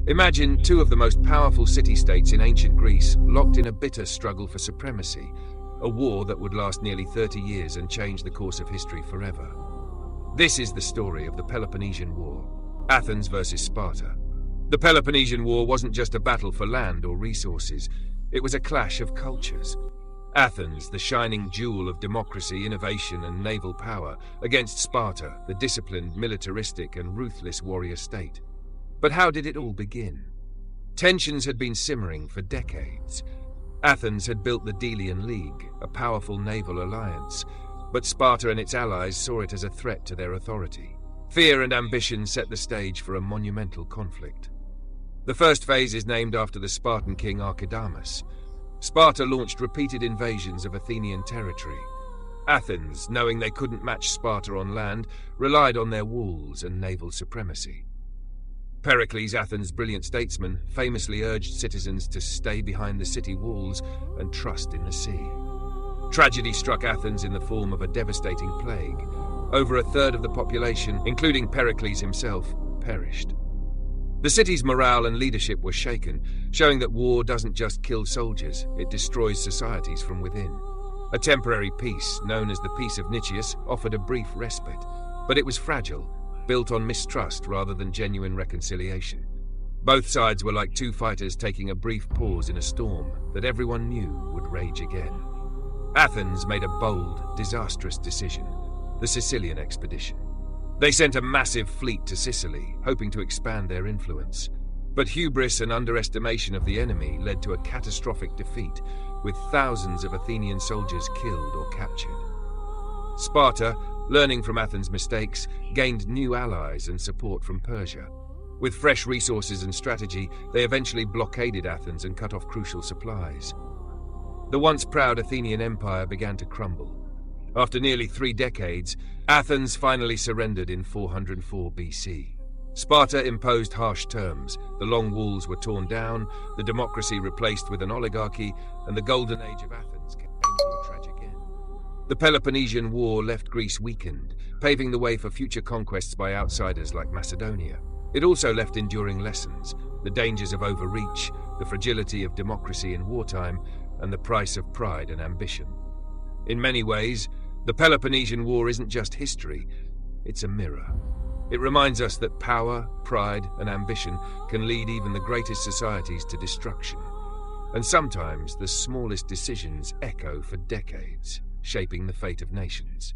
Imagine two of the most powerful city-states in ancient Greece locked in a bitter struggle for supremacy, a war that would last nearly 30 years and change the course of history forever. This is the story of the Peloponnesian War, Athens versus Sparta. The Peloponnesian War wasn't just a battle for land or resources, it was a clash of cultures. Athens, the shining jewel of democracy, innovation, and naval power, against Sparta, the disciplined, militaristic, and ruthless warrior state. But how did it all begin? Tensions had been simmering for decades. Athens had built the Delian League, a powerful naval alliance, but Sparta and its allies saw it as a threat to their authority. Fear and ambition set the stage for a monumental conflict. The first phase is named after the Spartan king Archidamus. Sparta launched repeated invasions of Athenian territory. Athens, knowing they couldn't match Sparta on land, relied on their walls and naval supremacy. Pericles, Athens' brilliant statesman, famously urged citizens to stay behind the city walls and trust in the sea. Tragedy struck Athens in the form of a devastating plague. Over a third of the population, including Pericles himself, perished. The city's morale and leadership were shaken, showing that war doesn't just kill soldiers, it destroys societies from within. A temporary peace, known as the Peace of Nicias, offered a brief respite, but it was fragile, built on mistrust rather than genuine reconciliation. Both sides were like two fighters taking a brief pause in a storm that everyone knew would rage again. Athens made a bold, disastrous decision: the Sicilian Expedition. They sent a massive fleet to Sicily, hoping to expand their influence. But hubris and underestimation of the enemy led to a catastrophic defeat, with thousands of Athenian soldiers killed or captured. Sparta, learning from Athens' mistakes, gained new allies and support from Persia. With fresh resources and strategy, they eventually blockaded Athens and cut off crucial supplies. The once proud Athenian Empire began to crumble. After nearly 3 decades, Athens finally surrendered in 404 BC. Sparta imposed harsh terms. The long walls were torn down, the democracy replaced with an oligarchy, and the golden age of Athens came to a tragic end. The Peloponnesian War left Greece weakened, paving the way for future conquests by outsiders like Macedonia. It also left enduring lessons: the dangers of overreach, the fragility of democracy in wartime, and the price of pride and ambition. In many ways, the Peloponnesian War isn't just history, it's a mirror. It reminds us that power, pride, and ambition can lead even the greatest societies to destruction. And sometimes the smallest decisions echo for decades, shaping the fate of nations.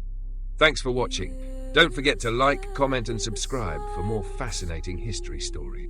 Thanks for watching. Don't forget to like, comment, and subscribe for more fascinating history stories.